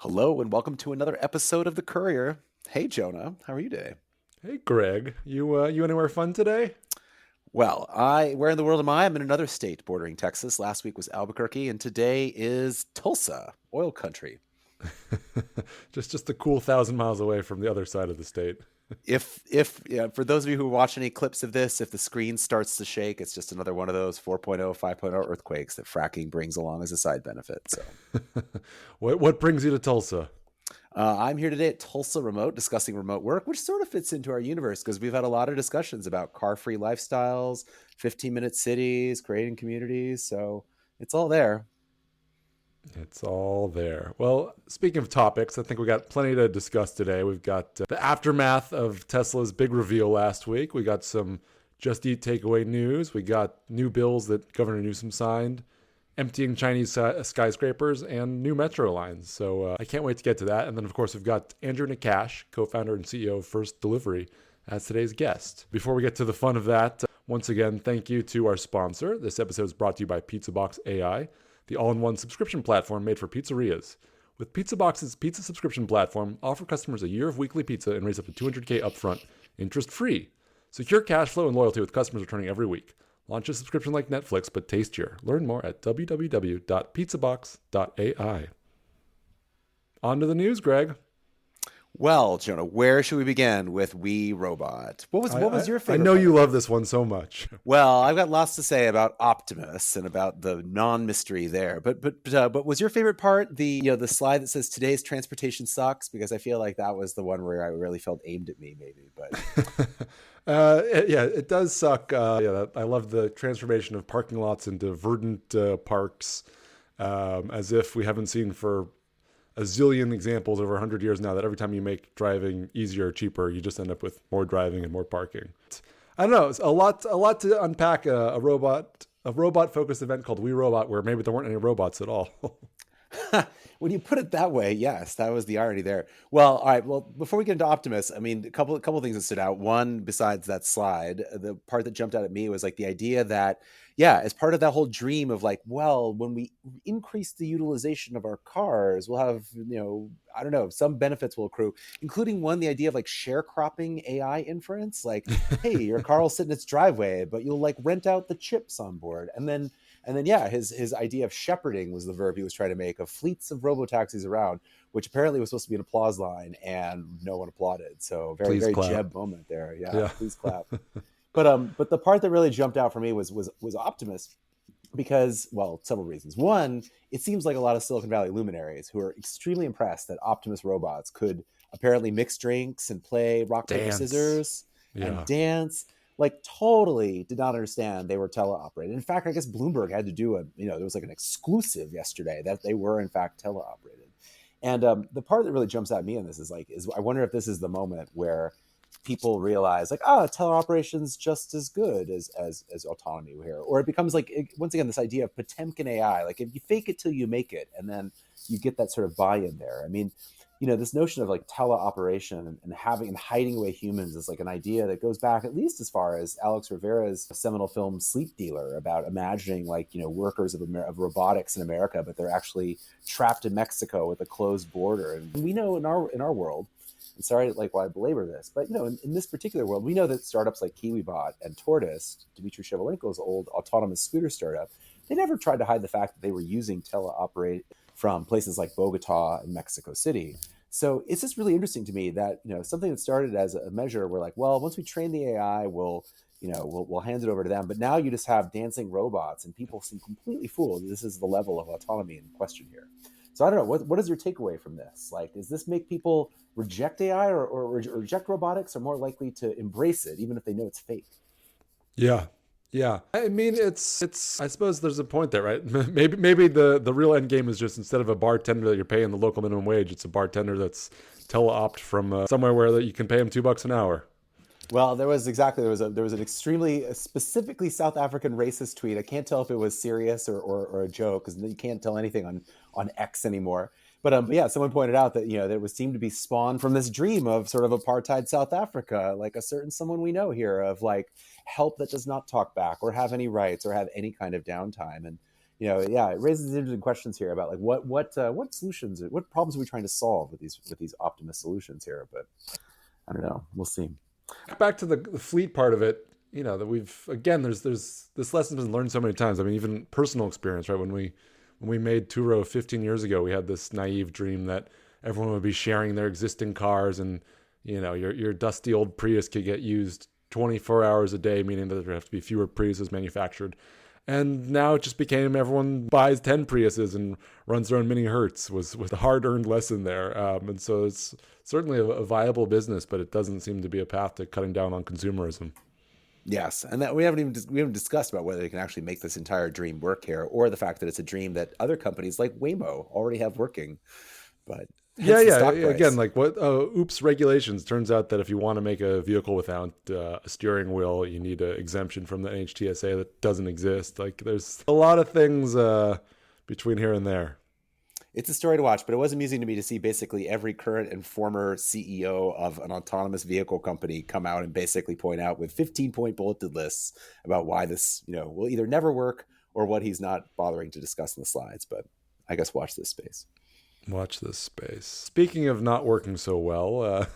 Hello and welcome to another episode of The Courier. Hey Jonah, how are you today? Hey Greg, you anywhere fun today? Well, where in the world am I? I'm in another state bordering Texas. Last week was Albuquerque, and today is Tulsa, oil country. just a cool 1,000 miles away from the other side of the state. If yeah, for those of you who watch any clips of this, if the screen starts to shake, it's just another one of those 4.0, 5.0 earthquakes that fracking brings along as a side benefit. So, What brings you to Tulsa? I'm here today at Tulsa Remote discussing remote work, which sort of fits into our universe because we've had a lot of discussions about car-free lifestyles, 15-minute cities, creating communities. So it's all there. It's all there. Well, speaking of topics, I think we got plenty to discuss today. We've got the aftermath of Tesla's big reveal last week. We got some Just Eat takeaway news. We got new bills that Governor Newsom signed, emptying Chinese skyscrapers, and new metro lines. So I can't wait to get to that. And then, of course, we've got Andrew Nakkache, co-founder and CEO of First Delivery, as today's guest. Before we get to the fun of that, once again, thank you to our sponsor. This episode is brought to you by Pizza Box AI, the all-in-one subscription platform made for pizzerias. With Pizza Box's pizza subscription platform, offer customers a year of weekly pizza and raise up to $200K upfront, interest-free. Secure cash flow and loyalty with customers returning every week. Launch a subscription like Netflix, but tastier. Learn more at www.pizzabox.ai. On to the news, Greg. Well, Jonah, where should we begin with We Robot? What was your favorite? I know part? you love this one so much. Well, I've got lots to say about Optimus and about the non-mystery there. But was your favorite part the slide that says today's transportation sucks? Because I feel like that was the one where I really felt aimed at me, maybe. But yeah, it does suck. I love the transformation of parking lots into verdant parks, as if we haven't seen for a zillion examples over 100 years now that every time you make driving easier or cheaper, you just end up with more driving and more parking. I don't know. It's a lot to unpack. A robot focused event called We Robot, where maybe there weren't any robots at all. When you put it that way, yes, that was the irony there. Well, all right. Well, before we get into Optimus, I mean, a couple of things that stood out. One, besides that slide, the part that jumped out at me was like the idea that, yeah, as part of that whole dream of like, well, when we increase the utilization of our cars, we'll have, I don't know, some benefits will accrue, including one, the idea of like sharecropping AI inference. Like, hey, your car will sit in its driveway, but you'll like rent out the chips on board. And then, yeah, his idea of shepherding was the verb he was trying to make, of fleets of robo-taxis around, which apparently was supposed to be an applause line, and no one applauded. So very Jeb moment there. Yeah. Please clap. But the part that really jumped out for me was Optimus, because, well, several reasons. One, it seems like a lot of Silicon Valley luminaries who are extremely impressed that Optimus robots could apparently mix drinks and play rock, paper, scissors and dance. Like totally did not understand they were teleoperated. In fact, I guess Bloomberg had to do there was like an exclusive yesterday that they were in fact teleoperated. And the part that really jumps at me in this is I wonder if this is the moment where people realize like, teleoperation's just as good as autonomy here. Or it becomes like, once again, this idea of Potemkin AI, like if you fake it till you make it, and then you get that sort of buy-in there. I mean, this notion of like teleoperation and having and hiding away humans is like an idea that goes back at least as far as Alex Rivera's seminal film Sleep Dealer, about imagining like, workers of robotics in America, but they're actually trapped in Mexico with a closed border. And we know in our world, and sorry, like, why I belabor this, but in this particular world, we know that startups like KiwiBot and Tortoise, Dmitry Shevelenko's old autonomous scooter startup, they never tried to hide the fact that they were using teleoperate from places like Bogota and Mexico City. So it's just really interesting to me that, something that started as a measure where like, well, once we train the AI, we'll hand it over to them. But now you just have dancing robots and people seem completely fooled. This is the level of autonomy in question here. So I don't know, what is your takeaway from this? Like, does this make people reject AI or reject robotics, or more likely to embrace it, even if they know it's fake? Yeah. Yeah, I mean, it's. I suppose there's a point there, right? Maybe the real end game is just instead of a bartender that you're paying the local minimum wage, it's a bartender that's tele-opt from somewhere where that you can pay him $2 an hour. Well, there was an extremely specifically South African racist tweet. I can't tell if it was serious or a joke because you can't tell anything on X anymore. But yeah, someone pointed out that that it was seemed to be spawned from this dream of sort of apartheid South Africa, like a certain someone we know here of like help that does not talk back or have any rights or have any kind of downtime. And yeah, it raises interesting questions here about like what solutions, what problems are we trying to solve with these optimist solutions here? But I don't know. We'll see. Back to the fleet part of it, that we've again there's this lesson's been learned so many times. I mean, even personal experience, right? When we made Turo 15 years ago, we had this naive dream that everyone would be sharing their existing cars, and your dusty old Prius could get used 24 hours a day, meaning that there have to be fewer Priuses manufactured. And now it just became everyone buys 10 Priuses and runs their own mini Hertz was a hard-earned lesson there. And so it's certainly a viable business, but it doesn't seem to be a path to cutting down on consumerism. Yes, and that we haven't discussed about whether they can actually make this entire dream work here, or the fact that it's a dream that other companies like Waymo already have working. But Yeah. Again, like what? Oops, regulations. Turns out that if you want to make a vehicle without a steering wheel, you need an exemption from the NHTSA that doesn't exist. Like, there's a lot of things between here and there. It's a story to watch, but it was amusing to me to see basically every current and former CEO of an autonomous vehicle company come out and basically point out with 15-point bulleted lists about why this, will either never work or what he's not bothering to discuss in the slides. But I guess watch this space. Watch this space. Speaking of not working so well,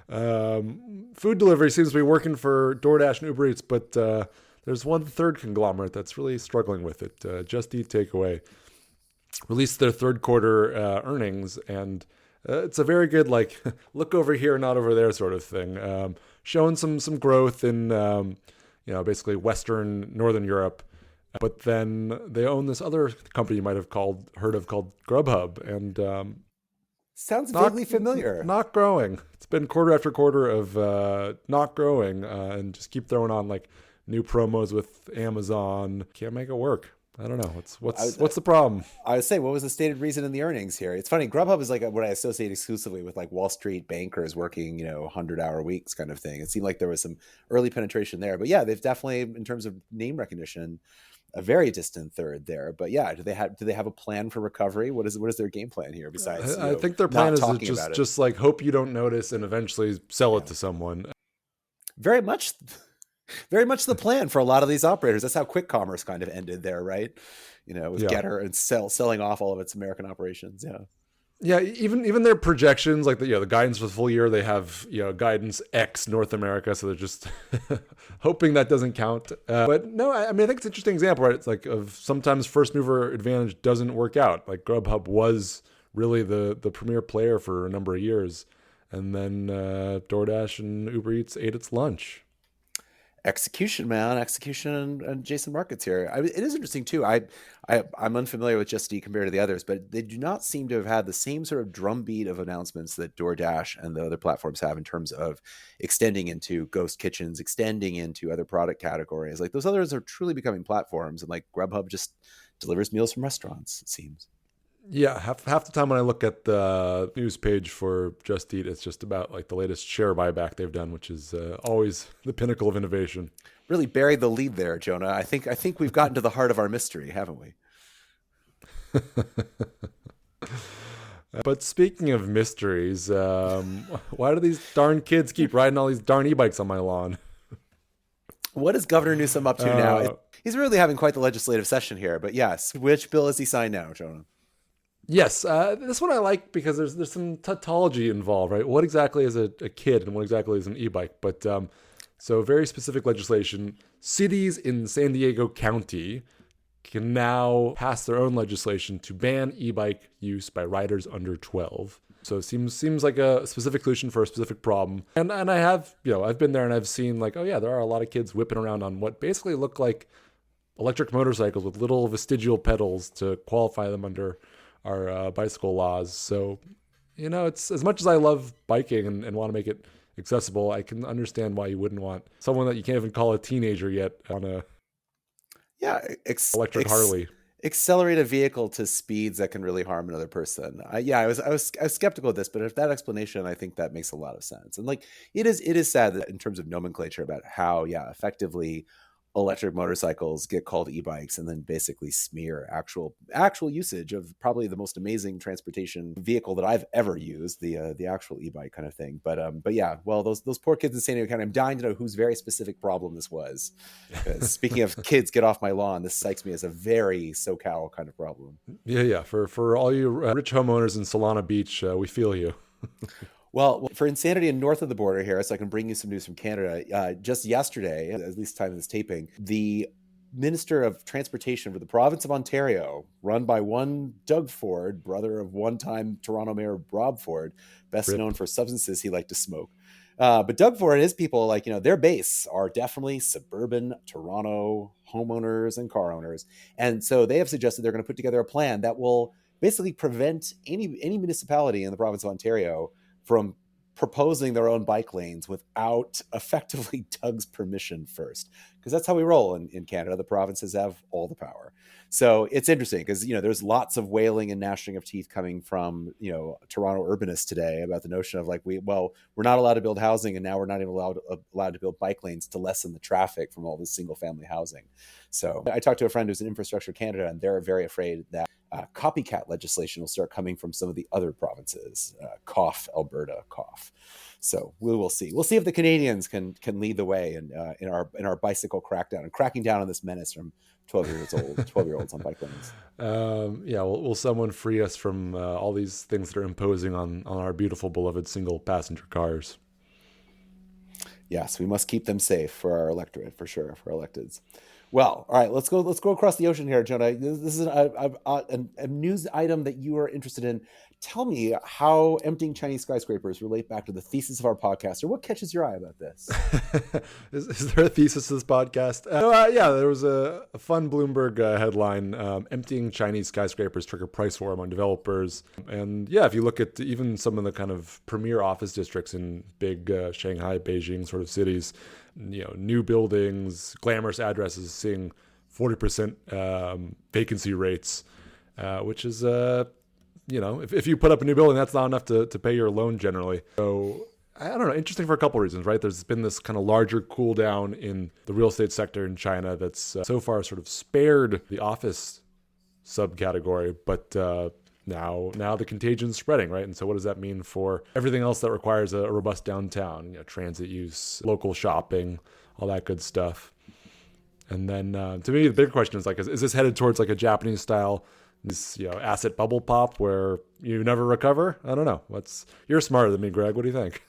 food delivery seems to be working for DoorDash and Uber Eats, but there's one third conglomerate that's really struggling with it. Just Eat Takeaway released their third quarter earnings, and it's a very good like look over here, not over there sort of thing. Showing some growth in basically Western Northern Europe. But then they own this other company you might have heard of called Grubhub, and sounds vaguely familiar. Not growing. It's been quarter after quarter of not growing, and just keep throwing on like new promos with Amazon. Can't make it work. I don't know. What's the problem? I would say, what was the stated reason in the earnings here? It's funny. Grubhub is like what I associate exclusively with like Wall Street bankers working, 100-hour weeks kind of thing. It seemed like there was some early penetration there, but yeah, they've definitely, in terms of name recognition, a very distant third there. But yeah, do they have a plan for recovery? What is their game plan here besides? I think their plan is to just like hope you don't notice and eventually sell it to someone. Very much the plan for a lot of these operators. That's how quick commerce kind of ended there, right? With Getter and selling off all of its American operations. Yeah. Yeah, even their projections, like the guidance for the full year, they have guidance X North America, so they're just hoping that doesn't count. But no, I mean I think it's an interesting example, right? It's like of sometimes first mover advantage doesn't work out. Like Grubhub was really the premier player for a number of years, and then DoorDash and Uber Eats ate its lunch. Execution and adjacent markets here. It is interesting too. I'm unfamiliar with Just Eat compared to the others, but they do not seem to have had the same sort of drumbeat of announcements that DoorDash and the other platforms have in terms of extending into ghost kitchens, extending into other product categories. Like those others are truly becoming platforms, and like Grubhub just delivers meals from restaurants, it seems. Yeah, half the time when I look at the news page for Just Eat, it's just about like the latest share buyback they've done, which is always the pinnacle of innovation. Really buried the lead there, Jonah. I think we've gotten to the heart of our mystery, haven't we? But speaking of mysteries, why do these darn kids keep riding all these darn e-bikes on my lawn? What is Governor Newsom up to now? He's really having quite the legislative session here. But yes, which bill has he signed now, Jonah? Yes, this one I like because there's some tautology involved, right? What exactly is a kid and what exactly is an e-bike? But so very specific legislation. Cities in San Diego County can now pass their own legislation to ban e-bike use by riders under 12. So it seems like a specific solution for a specific problem. And I have, I've been there and I've seen like, oh yeah, there are a lot of kids whipping around on what basically look like electric motorcycles with little vestigial pedals to qualify them under our bicycle laws. So, it's as much as I love biking and want to make it accessible, I can understand why you wouldn't want someone that you can't even call a teenager yet on a Yeah, electric Harley. accelerate a vehicle to speeds that can really harm another person. I was skeptical of this, but if that explanation, I think that makes a lot of sense. And like it is sad that in terms of nomenclature about how effectively electric motorcycles get called e-bikes and then basically smear actual usage of probably the most amazing transportation vehicle that I've ever used, the actual e-bike kind of thing. But yeah, well, those poor kids in San Diego County, I'm dying to know whose very specific problem this was. Because speaking of kids, get off my lawn, this strikes me as a very SoCal kind of problem. Yeah. For all you rich homeowners in Solana Beach, we feel you. Well, for insanity and north of the border here, so I can bring you some news from Canada. Just yesterday, at least time of this taping, the Minister of Transportation for the province of Ontario, run by one Doug Ford, brother of one-time Toronto Mayor Rob Ford, best Rip. known for substances he liked to smoke. But Doug Ford and his people, like, their base are definitely suburban Toronto homeowners and car owners. And so they have suggested they're going to put together a plan that will basically prevent any municipality in the province of Ontario from proposing their own bike lanes without effectively Doug's permission first. Because that's how we roll in Canada. The provinces have all the power. So it's interesting because, there's lots of wailing and gnashing of teeth coming from, Toronto urbanists today about the notion of like, we're not allowed to build housing, and now we're not even allowed to build bike lanes to lessen the traffic from all this single family housing. So I talked to a friend who's in Infrastructure Canada, and they're very afraid that copycat legislation will start coming from some of the other provinces. Cough, Alberta, cough. So we will see. We'll see if the Canadians can lead the way in our bicycle crackdown and cracking down on this menace from 12-year-olds on bike lanes. Will someone free us from all these things that are imposing on our beautiful, beloved single passenger cars? Yes, we must keep them safe for our electorate, for sure, for our electeds. Well, all right, let's go across the ocean here, Jonah. This is a news item that you are interested in. Tell me how emptying Chinese skyscrapers relate back to the thesis of our podcast, or what catches your eye about this? Is there a thesis to this podcast? There was a fun Bloomberg headline, emptying Chinese skyscrapers trigger price war among developers. And yeah, if you look at even some of the kind of premier office districts in big Shanghai, Beijing sort of cities, new buildings, glamorous addresses, seeing 40% vacancy rates, which is, if you put up a new building, that's not enough to pay your loan generally. So I don't know, interesting for a couple of reasons, right? There's been this kind of larger cool down in the real estate sector in China that's so far sort of spared the office subcategory, but now the contagion's spreading, right? And so what does that mean for everything else that requires a robust downtown, transit use, local shopping, all that good stuff? And then to me, the bigger question is like, is this headed towards like a Japanese style, asset bubble pop where you never recover? I don't know. You're smarter than me, Greg. What do you think?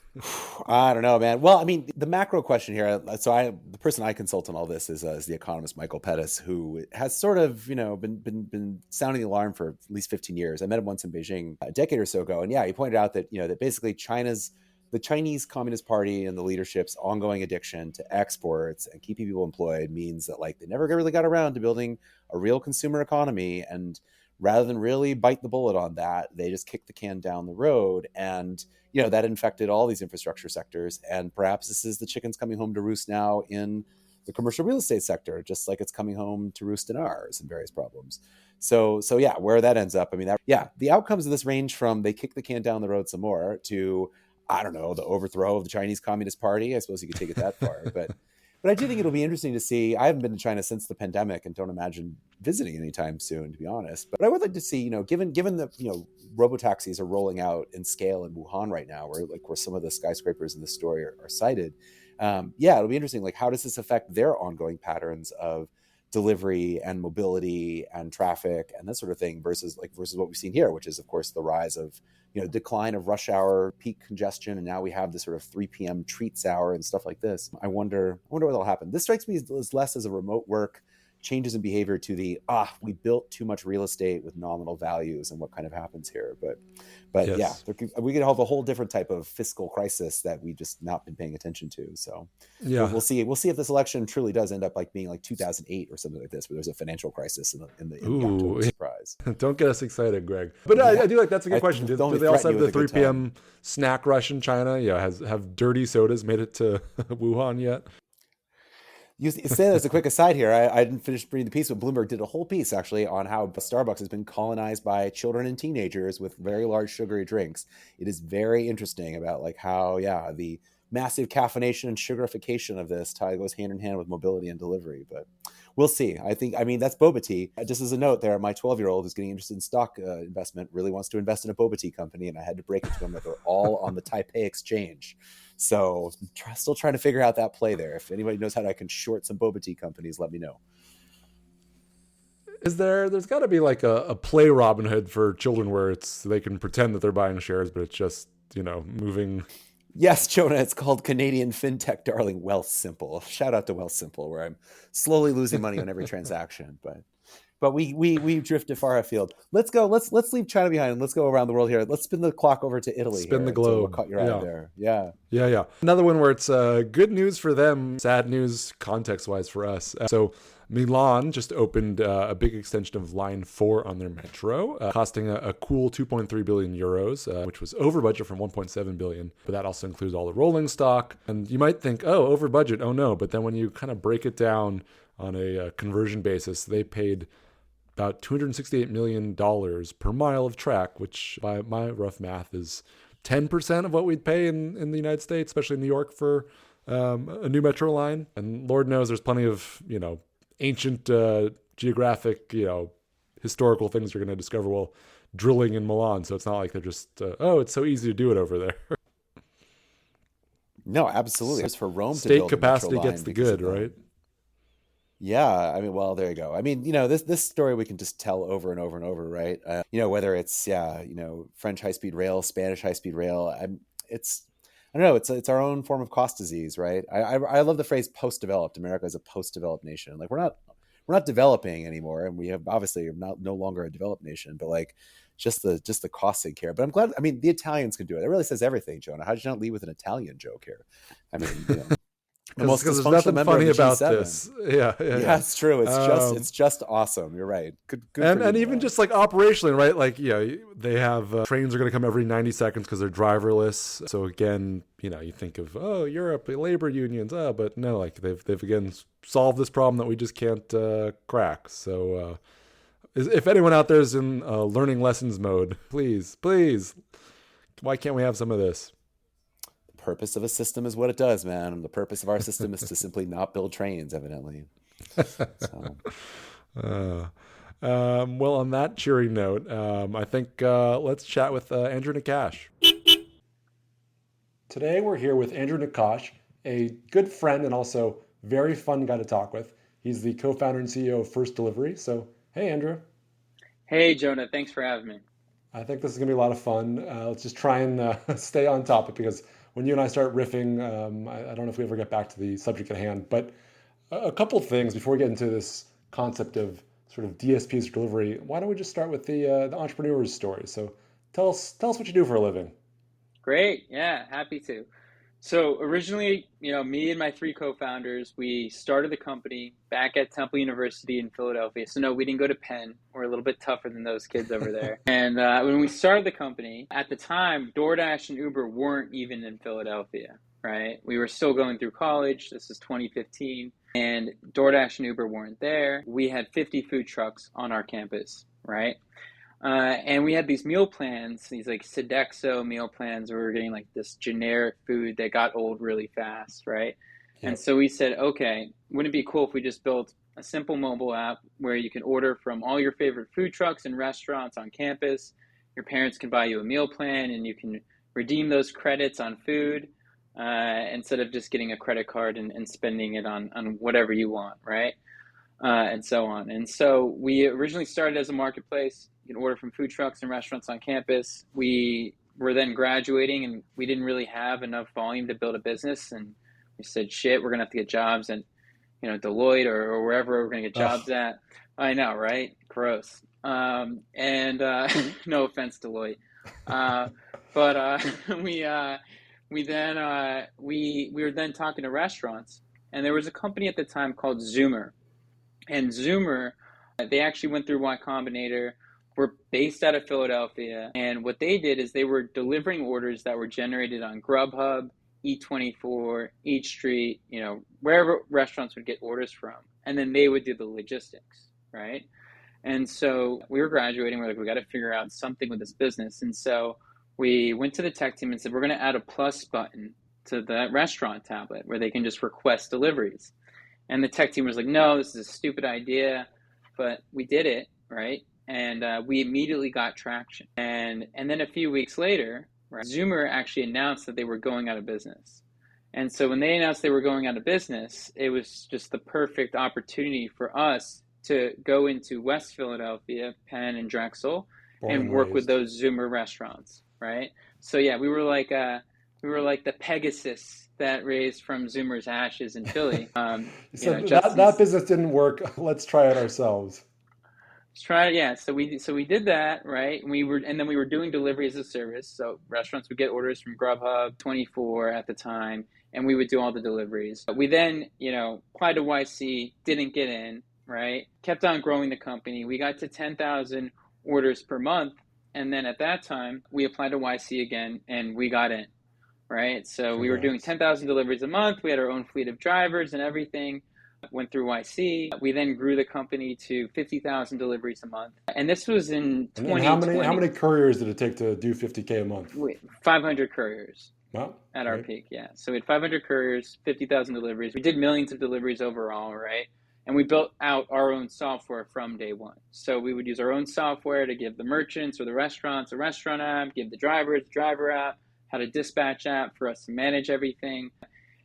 I don't know, man. Well, I mean, the macro question here. So the person I consult on all this is the economist Michael Pettis, who has sort of, been sounding the alarm for at least 15 years. I met him once in Beijing a decade or so ago, and yeah, he pointed out that that basically the Chinese Communist Party and the leadership's ongoing addiction to exports and keeping people employed means that like they never really got around to building a real consumer economy, and rather than really bite the bullet on that, they just kicked the can down the road. And, that infected all these infrastructure sectors. And perhaps this is the chickens coming home to roost now in the commercial real estate sector, just like it's coming home to roost in ours and various problems. So yeah, where that ends up, I mean, the outcomes of this range from they kick the can down the road some more to, I don't know, the overthrow of the Chinese Communist Party. I suppose you could take it that far, but I do think it'll be interesting to see. I haven't been to China since the pandemic and don't imagine visiting anytime soon, to be honest. But I would like to see, given the, robotaxis are rolling out in scale in Wuhan right now, where some of the skyscrapers in the story are cited. It'll be interesting. Like, how does this affect their ongoing patterns of delivery and mobility and traffic and that sort of thing versus what we've seen here, which is, of course, the rise of, decline of rush hour peak congestion. And now we have this sort of 3 p.m. treats hour and stuff like this. I wonder what will happen. This strikes me as less as a remote work changes in behavior to we built too much real estate with nominal values and what kind of happens here. But yeah, Yes. we could have a whole different type of fiscal crisis that we've just not been paying attention to. So Yeah. we'll see if this election truly does end up like being like 2008 or something like this, where there's a financial crisis in the October Ooh. surprise. Don't get us excited, Greg. But Yeah. I do like that's a good question. Do Don't they also threaten have you the with a 3 good time. p.m. snack rush in China? Yeah, have dirty sodas made it to Wuhan yet? You say that as a quick aside here. I didn't finish reading the piece, but Bloomberg did a whole piece actually on how Starbucks has been colonized by children and teenagers with very large sugary drinks. It is very interesting about like how, the massive caffeination and sugarification of this goes hand in hand with mobility and delivery. But we'll see. I mean, that's boba tea. Just as a note there, my 12-year-old who's getting interested in stock investment really wants to invest in a boba tea company. And I had to break it to him that they're all on the Taipei exchange. So still trying to figure out that play there. If anybody knows how I can short some boba tea companies, let me know. There's got to be like a play Robinhood for children where they can pretend that they're buying shares, but it's just, moving. Yes, Jonah, it's called Canadian fintech darling Wealthsimple. Shout out to Wealthsimple, where I'm slowly losing money on every transaction. But we drifted far afield. Let's leave China behind and let's go around the world here. Let's spin the clock over to Italy. Spin the So globe. what caught your eye there? Yeah. Yeah. Another one where it's good news for them, sad news context-wise for us. So Milan just opened a big extension of Line 4 on their metro, costing a cool 2.3 billion euros, which was over budget from 1.7 billion. But that also includes all the rolling stock. And you might think, oh, over budget, oh no. But then when you kind of break it down on a conversion basis, they paid about $268 million per mile of track, which by my rough math is 10% of what we'd pay in the United States, especially in New York, for a new metro line. And Lord knows there's plenty of, ancient geographic, historical things you're going to discover while drilling in Milan. So it's not like they're just, it's so easy to do it over there. No, absolutely. It's for Rome to State build capacity a metro gets line the because good, right? Yeah, I mean, well, there you go. I mean, this story we can just tell over and over and over, right? Whether it's French high-speed rail, Spanish high-speed rail. I don't know. It's our own form of cost disease, right? I love the phrase post-developed. America is a post-developed nation. Like we're not developing anymore, and we have obviously no longer a developed nation. But like just the costing care. But I'm glad. I mean, the Italians can do it. It really says everything, Jonah. How did you not lead with an Italian joke here? I mean, the most Because there's dysfunctional nothing member funny of the about G7. this. Yeah, it's true. It's just awesome. You're right. Good and even just like operationally, right? Like, they have trains are going to come every 90 seconds because they're driverless. So again, you think of, Europe, labor unions, but no, like they've again solved this problem that we just can't crack. So if anyone out there is in learning lessons mode, please, why can't we have some of this? Purpose of a system is what it does, man. And the purpose of our system is to simply not build trains, evidently. So. Well, on that cheering note, I think let's chat with Andrew Nakkache. Today we're here with Andrew Nakkache, a good friend and also very fun guy to talk with. He's the co-founder and CEO of First Delivery. So, hey, Andrew. Hey, Jonah. Thanks for having me. I think this is going to be a lot of fun. Let's just try and stay on topic because when you and I start riffing, I don't know if we ever get back to the subject at hand, but a couple of things before we get into this concept of sort of DSPs for delivery. Why don't we just start with the entrepreneur's story? So tell us what you do for a living. Great. Yeah, happy to. So originally, me and my three co-founders, we started the company back at Temple University in Philadelphia. So no, we didn't go to Penn. We're a little bit tougher than those kids over there. And when we started the company, at the time, DoorDash and Uber weren't even in Philadelphia, right? We were still going through college. This is 2015. And DoorDash and Uber weren't there. We had 50 food trucks on our campus, right? And we had these meal plans, these like Sodexo meal plans where we were getting like this generic food that got old really fast, right? Yep. And so we said, okay, wouldn't it be cool if we just built a simple mobile app where you can order from all your favorite food trucks and restaurants on campus? Your parents can buy you a meal plan and you can redeem those credits on food instead of just getting a credit card and spending it on whatever you want, right? And so on. And so we originally started as a marketplace. You can order from food trucks and restaurants on campus. We were then graduating and we didn't really have enough volume to build a business. And we said, shit, we're going to have to get jobs. And Deloitte or wherever we're going to get jobs Ugh. at. I know, right? Gross. And no offense, Deloitte. Uh, but we we were then talking to restaurants, and there was a company at the time called Zoomer, and Zoomer, they actually went through Y Combinator. Were based out of Philadelphia, and what they did is they were delivering orders that were generated on Grubhub, Eat24, Eat Street, wherever restaurants would get orders from, and then they would do the logistics, right? And so we were graduating. We're like, we got to figure out something with this business. And so we went to the tech team and said, we're going to add a plus button to the restaurant tablet where they can just request deliveries. And the tech team was like, no, this is a stupid idea. But we did it, right? And we immediately got traction. And then a few weeks later, right, Zoomer actually announced that they were going out of business. And so when they announced they were going out of business, it was just the perfect opportunity for us to go into West Philadelphia, Penn and Drexel, and work with those Zoomer restaurants, right? So yeah, we were like the Pegasus that raised from Zoomer's ashes in Philly. So that business didn't work. Let's try it ourselves. Let's try it, yeah. So we did that, right? And then we were doing delivery as a service. So restaurants would get orders from Grubhub, 24 at the time, and we would do all the deliveries. We then, applied to YC, didn't get in, right? Kept on growing the company. We got to 10,000 orders per month, and then at that time, we applied to YC again, and we got in, right? So we were doing 10,000 deliveries a month. We had our own fleet of drivers and everything. Went through YC. We then grew the company to 50,000 deliveries a month. And this was in 2020. How many couriers did it take to do 50K a month? 500 couriers. Wow. At our peak, yeah. So we had 500 couriers, 50,000 deliveries. We did millions of deliveries overall, right? And we built out our own software from day one. So we would use our own software to give the merchants or the restaurants a restaurant app, give the drivers a driver app, had a dispatch app for us to manage everything.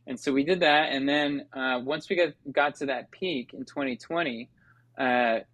And so we did that. And then once we got to that peak in 2020, it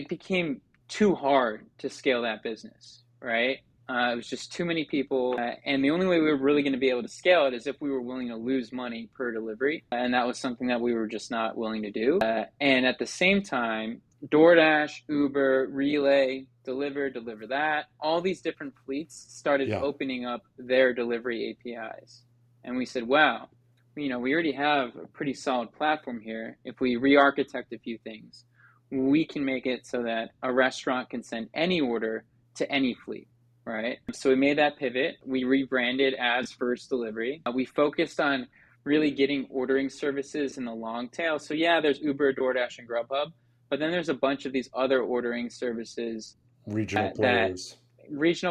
became too hard to scale that business, right? It was just too many people. And the only way we were really going to be able to scale it is if we were willing to lose money per delivery. And that was something that we were just not willing to do. And at the same time, DoorDash, Uber, Relay, Deliver that, all these different fleets started opening up their delivery APIs. And we said, wow, we already have a pretty solid platform here. If we re-architect a few things, we can make it so that a restaurant can send any order to any fleet, right? So we made that pivot. We rebranded as First Delivery. We focused on really getting ordering services in the long tail. So yeah, there's Uber, DoorDash, and Grubhub, but then there's a bunch of these other ordering services. Regional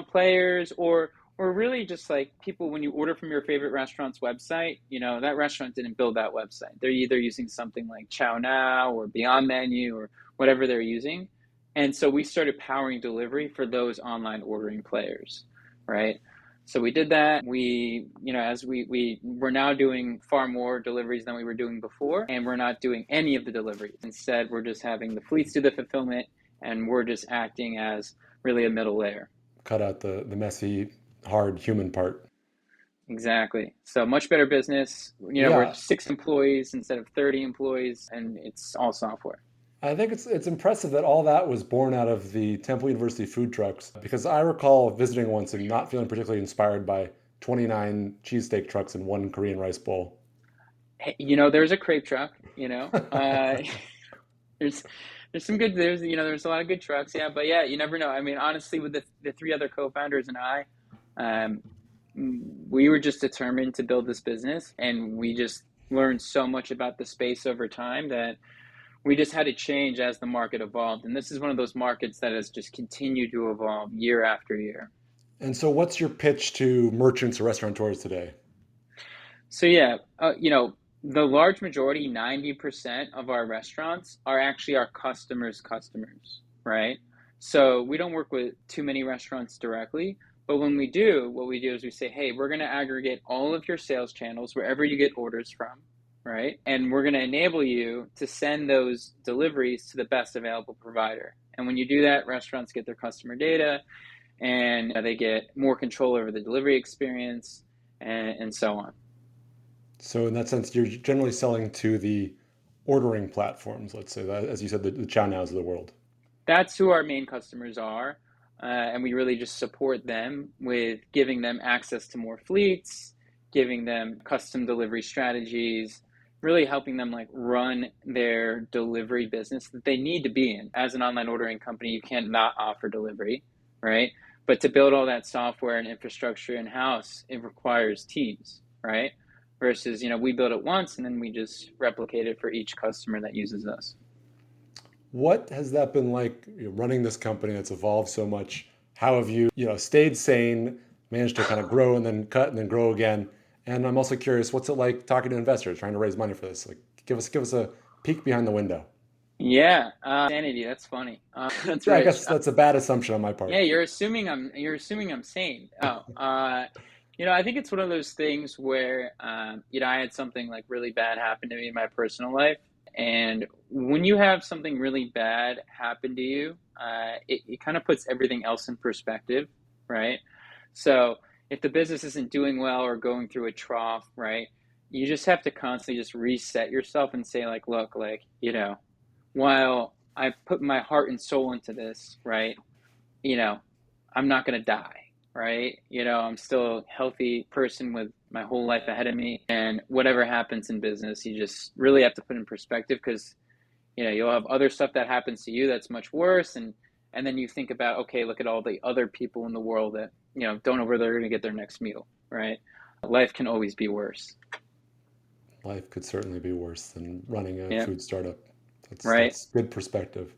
players or really just like people, when you order from your favorite restaurant's website, that restaurant didn't build that website. They're either using something like Chow Now or Beyond Menu or whatever they're using. And so we started powering delivery for those online ordering players, right? So we did that. We're now doing far more deliveries than we were doing before, and we're not doing any of the deliveries. Instead, we're just having the fleets do the fulfillment, and we're just acting as really a middle layer. Cut out the messy, hard human part. Exactly. So much better business. We're 6 employees instead of 30 employees, and it's all software. I think it's impressive that all that was born out of the Temple University food trucks, because I recall visiting once and not feeling particularly inspired by 29 cheesesteak trucks and 1 Korean rice bowl. There's a crepe truck, there's some good, there's a lot of good trucks. Yeah. But yeah, you never know. I mean, honestly, with the 3 other co-founders and I, we were just determined to build this business, and we just learned so much about the space over time that we just had to change as the market evolved. And this is one of those markets that has just continued to evolve year after year. And so what's your pitch to merchants or restaurateurs today? So yeah, the large majority, 90% of our restaurants are actually our customers, right? So we don't work with too many restaurants directly, but when we do, what we do is we say, hey, we're going to aggregate all of your sales channels wherever you get orders from, right? And we're going to enable you to send those deliveries to the best available provider. And when you do that, restaurants get their customer data, and they get more control over the delivery experience, and so on. So in that sense, you're generally selling to the ordering platforms, let's say, that, as you said, the Chow Nows of the world. That's who our main customers are. And we really just support them with giving them access to more fleets, giving them custom delivery strategies, really helping them like run their delivery business that they need to be in. As an online ordering company, you can't not offer delivery, right? But to build all that software and infrastructure in-house, it requires teams, right? Versus, we build it once and then we just replicate it for each customer that uses us. What has that been like, running this company that's evolved so much? How have you, stayed sane, managed to kind of grow and then cut and then grow again? And I'm also curious, what's it like talking to investors, trying to raise money for this? Like, give us a peek behind the window. Yeah, sanity. That's funny. That's Yeah, I rich. guess that's a bad assumption on my Yeah, part. you're assuming I'm sane. Oh, I think it's one of those things where I had something like really bad happen to me in my personal life, and when you have something really bad happen to you, it kind of puts everything else in perspective, right? So if the business isn't doing well or going through a trough, right, you just have to constantly just reset yourself and say like, look, like, while I put my heart and soul into this, right? you know, I'm not going to die, right? I'm still a healthy person with my whole life ahead of me. And whatever happens in business, you just really have to put in perspective because, you'll have other stuff that happens to you that's much worse. And then you think about, okay, look at all the other people in the world that, don't know where they're going to get their next meal, right? Life can always be worse. Life could certainly be worse than running a Yeah. food startup. Right. That's good perspective.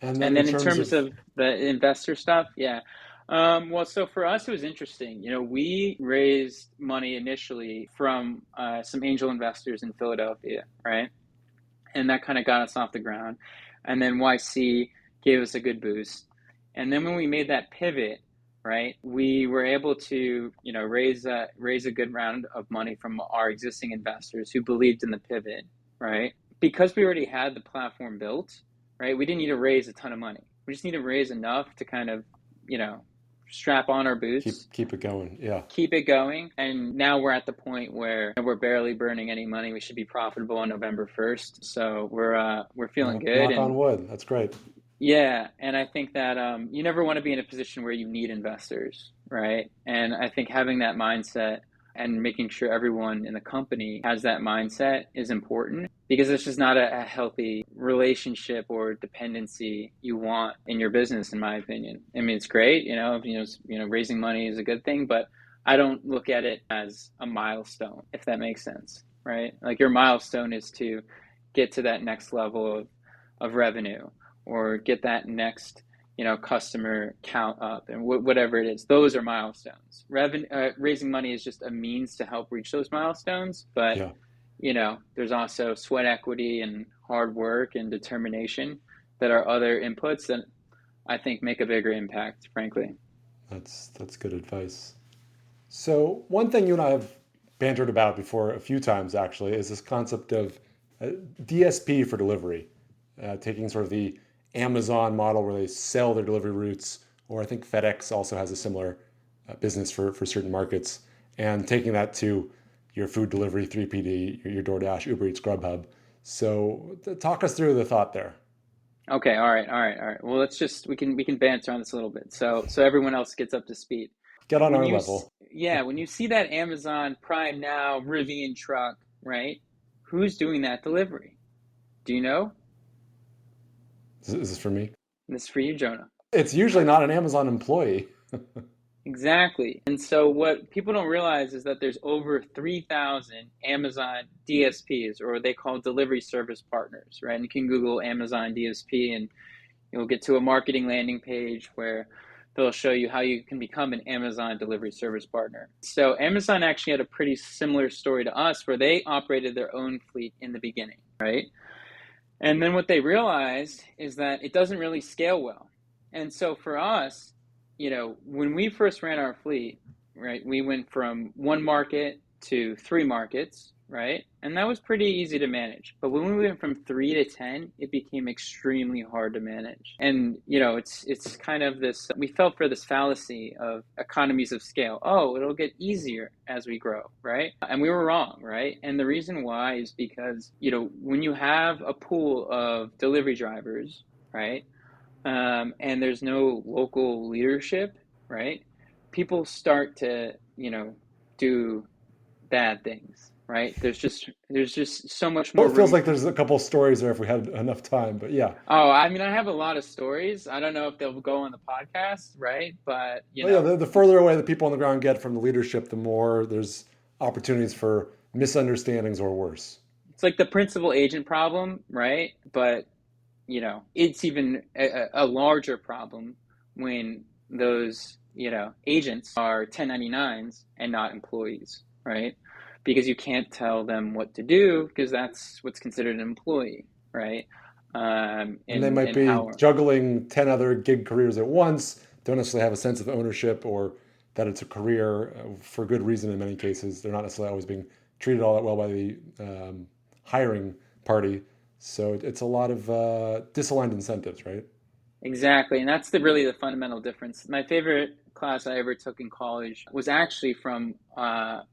And then And in then in terms terms of, of the investor stuff, yeah. Well, so for us, it was interesting. We raised money initially from some angel investors in Philadelphia, right? And that kind of got us off the ground. And then YC gave us a good boost. And then when we made that pivot, right, we were able to, raise a good round of money from our existing investors who believed in the pivot, right? Because we already had the platform built, right? We didn't need to raise a ton of money. We just need to raise enough to kind of, you know, strap on our boots, keep it going. Yeah. keep it going. And now we're at the point where we're barely burning any money. We should be profitable on November 1st. So we're feeling good. Knock on And wood. That's great. yeah, and I think that you never want to be in a position where you need investors, right? And I think having that mindset and making sure everyone in the company has that mindset is important because it's just not a healthy relationship or dependency you want in your business, in my opinion. I mean, it's great, raising money is a good thing, but I don't look at it as a milestone, if that makes sense, right? Like your milestone is to get to that next level of revenue or get that next customer count up and whatever it is. Those are milestones. Raising money is just a means to help reach those milestones, but Yeah. there's also sweat equity and hard work and determination that are other inputs that I think make a bigger impact, frankly. That's good advice. So one thing you and I have bantered about before a few times actually is this concept of DSP for delivery, taking sort of the Amazon model where they sell their delivery routes, or I think FedEx also has a similar business for certain markets, and taking that to your food delivery, 3PD, your DoorDash, Uber Eats, Grubhub. So talk us through the thought there. Okay, all right, all right, all right. Well, we can banter on this a little bit, so everyone else gets up to speed. Get on When our you level. when you see that Amazon Prime Now Rivian truck, right? Who's doing that delivery? Do you know? Is this for me? This is for you, Jonah. It's usually not an Amazon employee. Exactly. And so what people don't realize is that there's over 3,000 Amazon DSPs, or they call delivery service partners, right? And you can Google Amazon DSP and you'll get to a marketing landing page where they'll show you how you can become an Amazon delivery service partner. So Amazon actually had a pretty similar story to us where they operated their own fleet in the beginning, right? And then what they realized is that it doesn't really scale well. And so for us, when we first ran our fleet, right, we went from one market to three markets, right? And that was pretty easy to manage. But when we went from 3 to 10, it became extremely hard to manage. And, it's kind of this, we fell for this fallacy of economies of scale. Oh, it'll get easier as we grow, right? And we were wrong, right? And the reason why is because, when you have a pool of delivery drivers, right? And there's no local leadership, right? People start to, do bad things, right? There's just so much Well, more it feels room like for. there's a couple stories there if we had enough time, but yeah. Oh, I mean, I have a lot of stories. I don't know if they'll go on the podcast, right? But Oh yeah, the further away the people on the ground get from the leadership, the more there's opportunities for misunderstandings or worse. it's like the principal agent problem, right? But it's even a larger problem when those agents are 1099s and not employees, right? Because you can't tell them what to do because that's what's considered an employee, right? And they might And be how. juggling 10 other gig careers at once, don't necessarily have a sense of ownership or that it's a career for good reason in many cases. They're not necessarily always being treated all that well by the hiring party. So it's a lot of disaligned incentives, right? Exactly, and that's really the fundamental difference. My favorite class I ever took in college was actually from a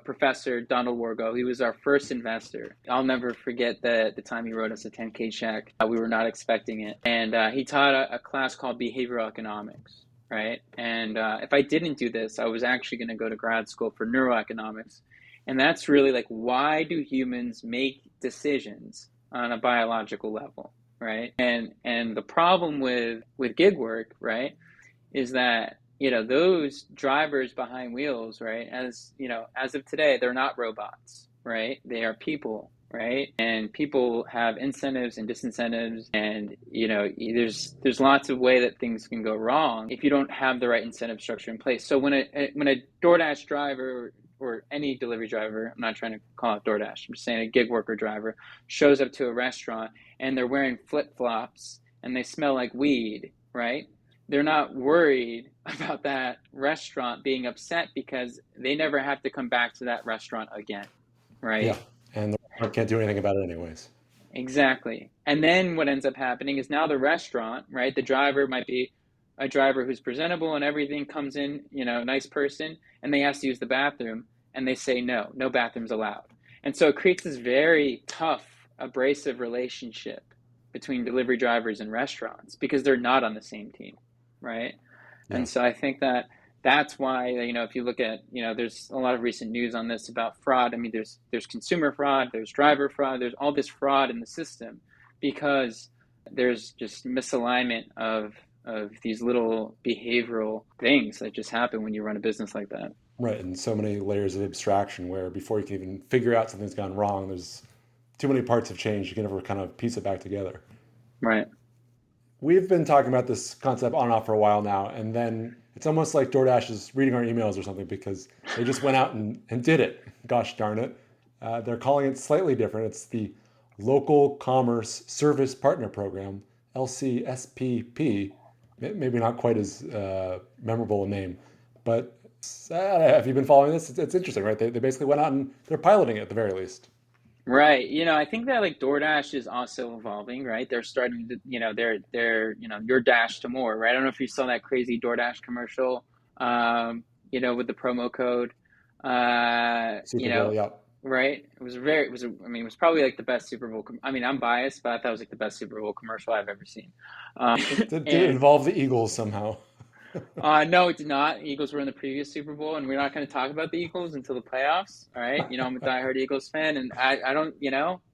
professor, Donald Wargo. He was our first investor. I'll never forget the time he wrote us a 10K check. We were not expecting it, and he taught a class called behavioral economics, right? And if I didn't do this, I was actually going to go to grad school for neuroeconomics, and that's really like, why do humans make decisions on a biological level? Right. And the problem with gig work, right, is that, those drivers behind wheels, right, as of today, they're not robots, right? They are people, right? And people have incentives and disincentives, and there's lots of way that things can go wrong if you don't have the right incentive structure in place. So when a DoorDash driver or any delivery driver, I'm not trying to call it DoorDash, I'm just saying a gig worker driver shows up to a restaurant and they're wearing flip-flops and they smell like weed, right? They're not worried about that restaurant being upset because they never have to come back to that restaurant again, Yeah. right? And the restaurant can't do anything about it anyways. Exactly. And then what ends up happening is now the restaurant, right? The driver might be a driver who's presentable and everything, comes in, nice person, and they ask to use the bathroom and they say no, no bathrooms allowed. And so it creates this very tough, abrasive relationship between delivery drivers and restaurants because they're not on the same team, right? Yeah. And so I think that's why, if you look at, there's a lot of recent news on this about fraud. I mean, there's consumer fraud, there's driver fraud, there's all this fraud in the system because there's just misalignment of these little behavioral things that just happen when you run a business like that. Right. And so many layers of abstraction where before you can even figure out something's gone wrong, there's too many parts have changed. You can never kind of piece it back together. Right. We've been talking about this concept on and off for a while now, and then it's almost like DoorDash is reading our emails or something because they just went out and did it. Gosh darn it. They're calling it slightly different. It's the Local Commerce Service Partner Program, LCSPP. Maybe not quite as memorable a name, but have you been following this? It's interesting, right? They basically went out and they're piloting it at the very least. Right. I think that like DoorDash is also evolving, right? They're starting to, they're, your dash to more, right? I don't know if you saw that crazy DoorDash commercial, with the promo code, Super Bowl, yeah. right? It was probably like the best Super Bowl. I mean, I'm biased, but I thought it was like the best Super Bowl commercial I've ever seen. Did it And involve the Eagles somehow? no, it did not. Eagles were in the previous Super Bowl, and we're not going to talk about the Eagles until the playoffs. All right, I'm a diehard Eagles fan, and I don't,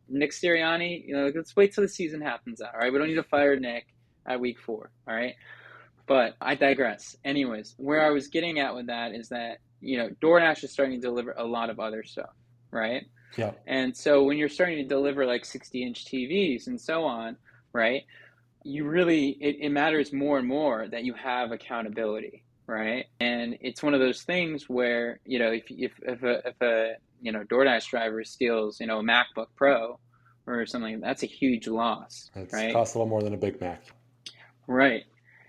Nick Sirianni. Let's wait till the season happens out. All right, we don't need to fire Nick at week 4. All right, but I digress. Anyways, where I was getting at with that is that DoorDash is starting to deliver a lot of other stuff, right? Yeah. And so when you're starting to deliver like 60-inch TVs and so on, right? It matters more and more that you have accountability, right? And it's one of those things where, if a DoorDash driver steals, a MacBook Pro or something, that's a huge loss, It right? costs a little more than a Big Mac. Right.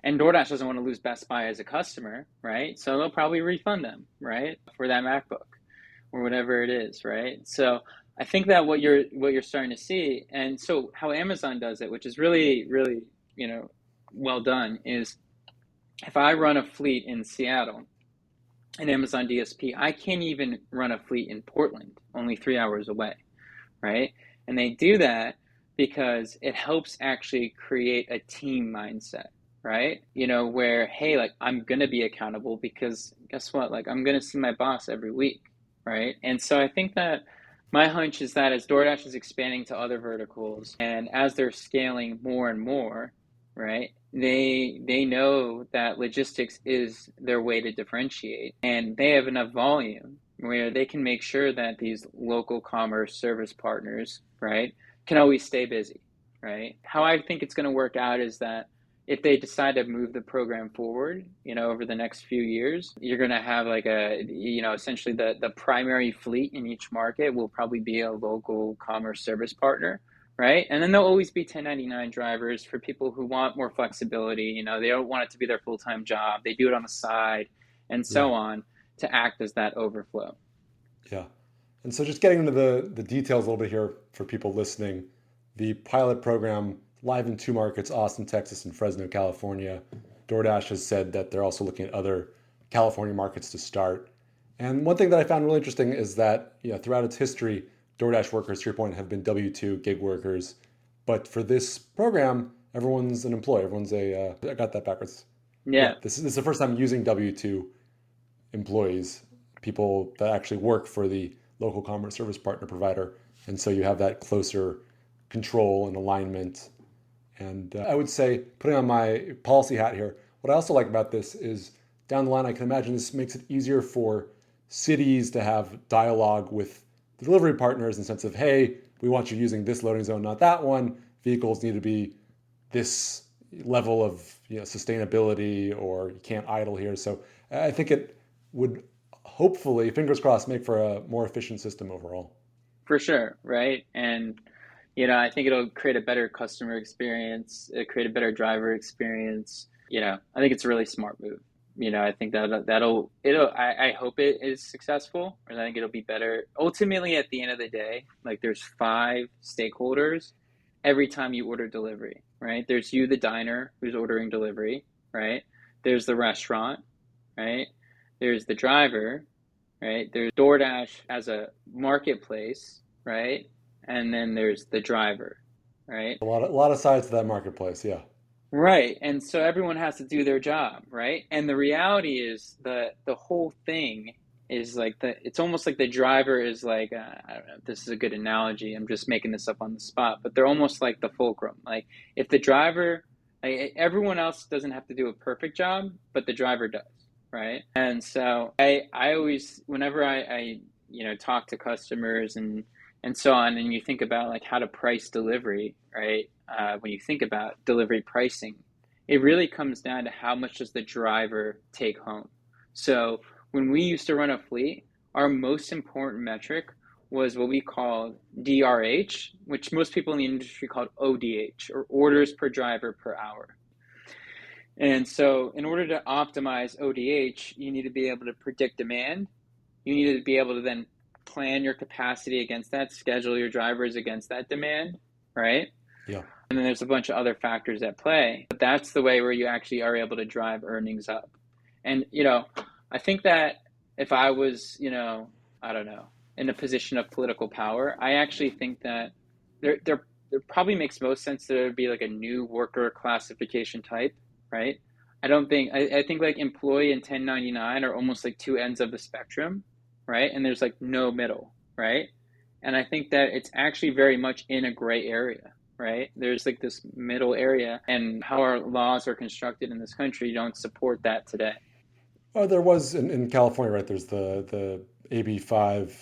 And DoorDash doesn't want to lose Best Buy as a customer, right? So they'll probably refund them, right, for that MacBook. or whatever it is, right? So I think that what you're starting to see, and so how Amazon does it, which is really, really, you know, well done, is if I run a fleet in Seattle, an Amazon DSP, I can't even run a fleet in Portland, only 3 hours away, right? And they do that because it helps actually create a team mindset, right? You know, where, hey, like I'm going to be accountable because guess what? Like I'm going to see my boss every week, right? And so I think that my hunch is that as DoorDash is expanding to other verticals and as they're scaling more and more, right? They know that logistics is their way to differentiate, and they have enough volume where they can make sure that these local commerce service partners, right, can always stay busy, right? How I think it's going to work out is that if they decide to move the program forward, you know, over the next few years, you're going to have like a, you know, essentially the primary fleet in each market will probably be a local commerce service partner, right? And then there'll always be 1099 drivers for people who want more flexibility. You know, they don't want it to be their full-time job. They do it on the side and Yeah. so on to act as that overflow. Yeah. And so just getting into the details a little bit here for people listening, the pilot program live in two markets, Austin, Texas, and Fresno, California. DoorDash has said that they're also looking at other California markets to start. And one thing that I found really interesting is that, you know, throughout its history, DoorDash workers, to your point, have been W-2 gig workers. But for this program, everyone's an employee. Everyone's I got that backwards. Yeah, Yeah, this is the first time using W-2 employees, people that actually work for the local commerce service partner provider. And so you have that closer control and alignment. And I would say, putting on my policy hat here, what I also like about this is down the line, I can imagine this makes it easier for cities to have dialogue with the delivery partners in the sense of, hey, we want you using this loading zone, not that one. Vehicles need to be this level of, you know, sustainability, or you can't idle here. So I think it would hopefully, fingers crossed, make for a more efficient system overall. for sure, right? And you know, I think it'll create a better customer experience, it'll create a better driver experience. You know, I think it's a really smart move. You know, I think I hope it is successful, and I think it'll be better. Ultimately, at the end of the day, like there's five stakeholders every time you order delivery, right? There's you, the diner, who's ordering delivery, right? There's the restaurant, right? There's the driver, right? There's DoorDash as a marketplace, right? And then there's the driver, right? A lot of sides to that marketplace, yeah. Right. And so everyone has to do their job, right? And the reality is the whole thing is like it's almost like the driver is like I don't know if this is a good analogy. I'm just making this up on the spot, but they're almost like the fulcrum. Like if the driver, like, everyone else doesn't have to do a perfect job, but the driver does, right? And so I always whenever I you know talk to customers and so on, and you think about like how to price delivery, right? When you think about delivery pricing, it really comes down to how much does the driver take home. So when we used to run a fleet, our most important metric was what we called DRH, which most people in the industry called ODH, or orders per driver per hour. And so in order to optimize ODH, you need to be able to predict demand. You need to be able to then plan your capacity against that, schedule your drivers against that demand, right? Yeah. And then there's a bunch of other factors at play. But that's the way where you actually are able to drive earnings up. And, you know, I think that if I was, you know, I don't know, in a position of political power, I actually think that there probably makes most sense that there would be like a new worker classification type, right? I think like employee and 1099 are almost like two ends of the spectrum, right? And there's like no middle, right? And I think that it's actually very much in a gray area, right? There's like this middle area, and how our laws are constructed in this country don't support that today. Oh, there was in California, right? There's the AB5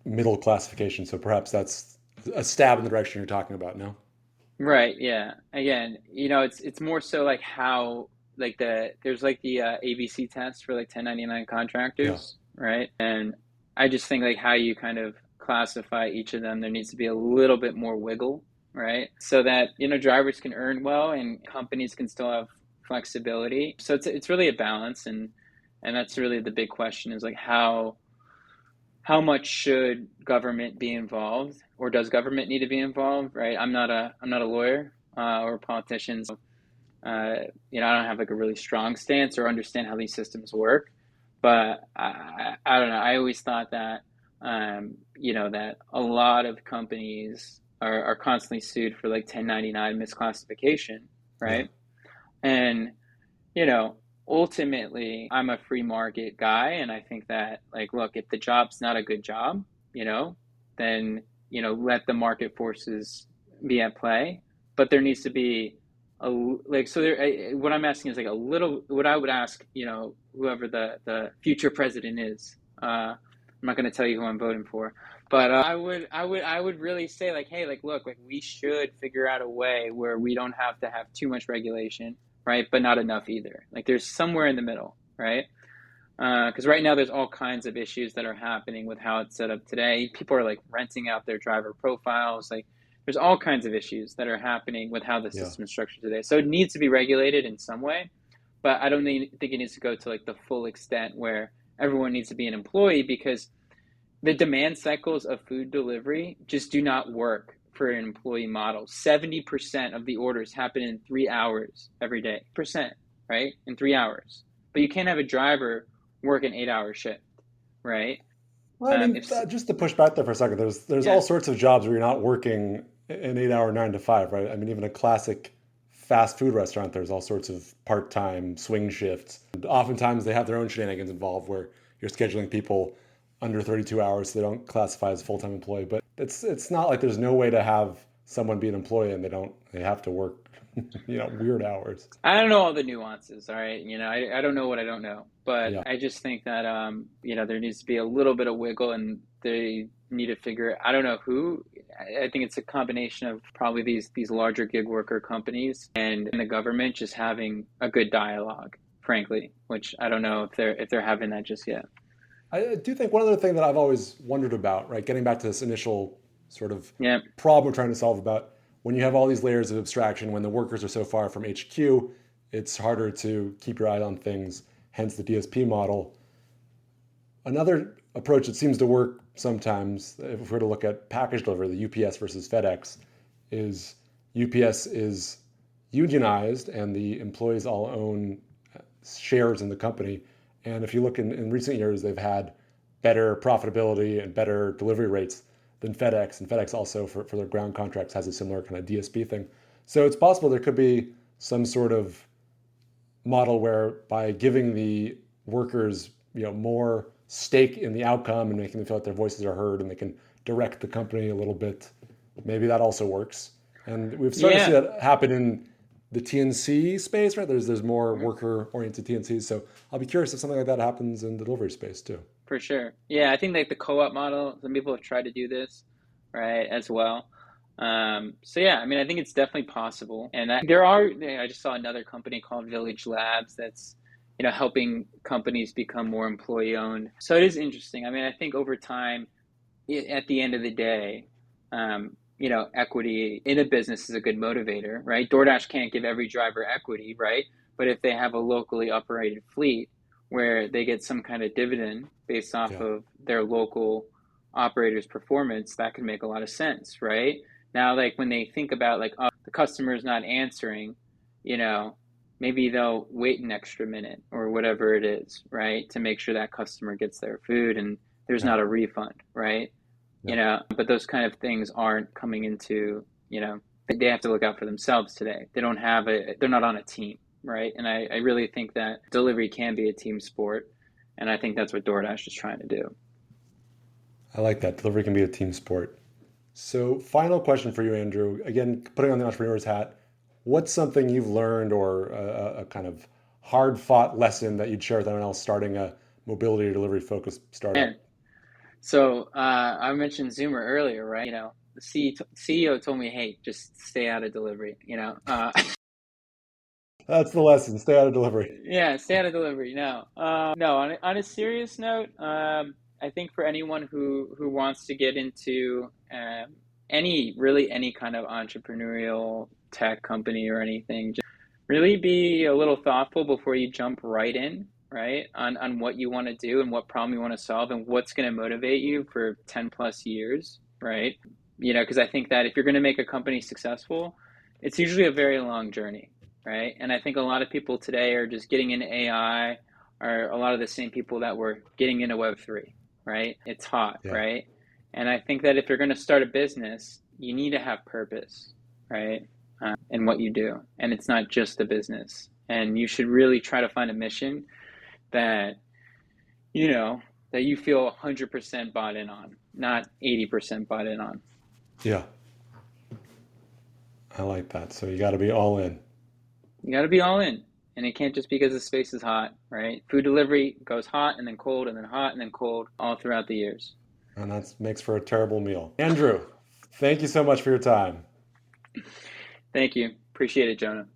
middle classification. So perhaps that's a stab in the direction you're talking about now. Right, yeah. Again, you know, it's more so like how like there's like the ABC test for like 1099 Yeah. contractors, right? And I just think like how you kind of classify each of them, there needs to be a little bit more wiggle, right? So that, you know, drivers can earn well and companies can still have flexibility. So it's really a balance, and that's really the big question is like how much should government be involved, or does government need to be involved, right? I'm not a lawyer or a politician, so I don't have like a really strong stance or understand how these systems work. But I don't know. I always thought that that a lot of companies are constantly sued for like 1099 misclassification, Yeah. right? And you know, ultimately, I'm a free market guy, and I think that, like, look, if the job's not a good job, then, let the market forces be at play. But there needs to be so what I'm asking is like a little, what I would ask, whoever the future president is. I'm not going to tell you who I'm voting for, but I would really say like, hey, like, look, like we should figure out a way where we don't have to have too much regulation, right? But not enough either. Like there's somewhere in the middle, right? Because right now there's all kinds of issues that are happening with how it's set up today. People are like renting out their driver profiles. Like there's all kinds of issues that are happening with how the Yeah. system is structured today. So it needs to be regulated in some way, but I don't think it needs to go to like the full extent where everyone needs to be an employee, because the demand cycles of food delivery just do not work for an employee model. 70% of the orders happen in 3 hours every day. Percent, right? In 3 hours. But you can't have a driver work an 8-hour shift, right? Well, I mean, If just to push back there for a second, there's Yeah, all sorts of jobs where you're not working an 8 hour 9 to 5, right? I mean, even a classic fast food restaurant, there's all sorts of part-time swing shifts. And oftentimes they have their own shenanigans involved where you're scheduling people under 32 hours so they don't classify as a full-time employee. But it's not like there's no way to have someone be an employee and they have to work, weird hours. I don't know all the nuances, all right? I don't know what I don't know, but Yeah. I just think that there needs to be a little bit of wiggle, and they need to figure. I don't know who. I think it's a combination of probably these larger gig worker companies and the government just having a good dialogue, frankly, which I don't know if they're having that just yet. I do think one other thing that I've always wondered about, right, getting back to this initial sort of Yeah, problem we're trying to solve about when you have all these layers of abstraction, when the workers are so far from HQ, it's harder to keep your eye on things, hence the DSP model. Another approach that seems to work sometimes, if we were to look at package delivery, the UPS versus FedEx, is UPS is unionized and the employees all own shares in the company. And if you look in recent years, they've had better profitability and better delivery rates than FedEx. And FedEx also, for their ground contracts, has a similar kind of DSP thing. So it's possible there could be some sort of model where by giving the workers more stake in the outcome and making them feel like their voices are heard and they can direct the company a little bit, maybe that also works. And we've started to see yeah. that happen in the TNC space, right? There's more worker oriented TNCs. So I'll be curious if something like that happens in the delivery space too. For sure. Yeah, I think like the co-op model, some people have tried to do this, right, as well. So yeah, I mean, I think it's definitely possible. And I just saw another company called Village Labs that's, helping companies become more employee owned. So it is interesting. I mean, I think over time, at the end of the day, equity in a business is a good motivator, right? DoorDash can't give every driver equity, right? But if they have a locally operated fleet where they get some kind of dividend based off Yeah. of their local operator's performance, that could make a lot of sense, right? Now, like when they think about like, oh, the customer is not answering, you know, maybe they'll wait an extra minute or whatever it is, right? To make sure that customer gets their food and there's Yeah. not a refund, right? Yeah. But those kind of things aren't coming into, they have to look out for themselves today. They're not on a team, right? And I really think that delivery can be a team sport. And I think that's what DoorDash is trying to do. I like that. Delivery can be a team sport. So, final question for you, Andrew. Again, putting on the entrepreneur's hat, what's something you've learned or a kind of hard fought lesson that you'd share with anyone else starting a mobility or delivery focused And startup? so I mentioned Zoomer earlier, right? The CEO told me, hey, just stay out of delivery, That's the lesson. Stay out of delivery. Yeah, stay out of delivery. No. On a serious note, I think for anyone who wants to get into any kind of entrepreneurial tech company or anything, just really be a little thoughtful before you jump right in, right? On what you want to do and what problem you want to solve and what's going to motivate you for 10 plus years, right? Because I think that if you're going to make a company successful, it's usually a very long journey, right? And I think a lot of people today are just getting into AI, are a lot of the same people that were getting into Web3, right? It's hot, Yeah. right? And I think that if you're going to start a business, you need to have purpose, right? In what you do. And it's not just a business. And you should really try to find a mission that, that you feel 100% bought in on, not 80% bought in on. Yeah. I like that. So you got to be all in. You got to be all in. And it can't just be because the space is hot, right? Food delivery goes hot and then cold and then hot and then cold all throughout the years. And that makes for a terrible meal. Andrew, thank you so much for your time. Thank you. Appreciate it, Jonah.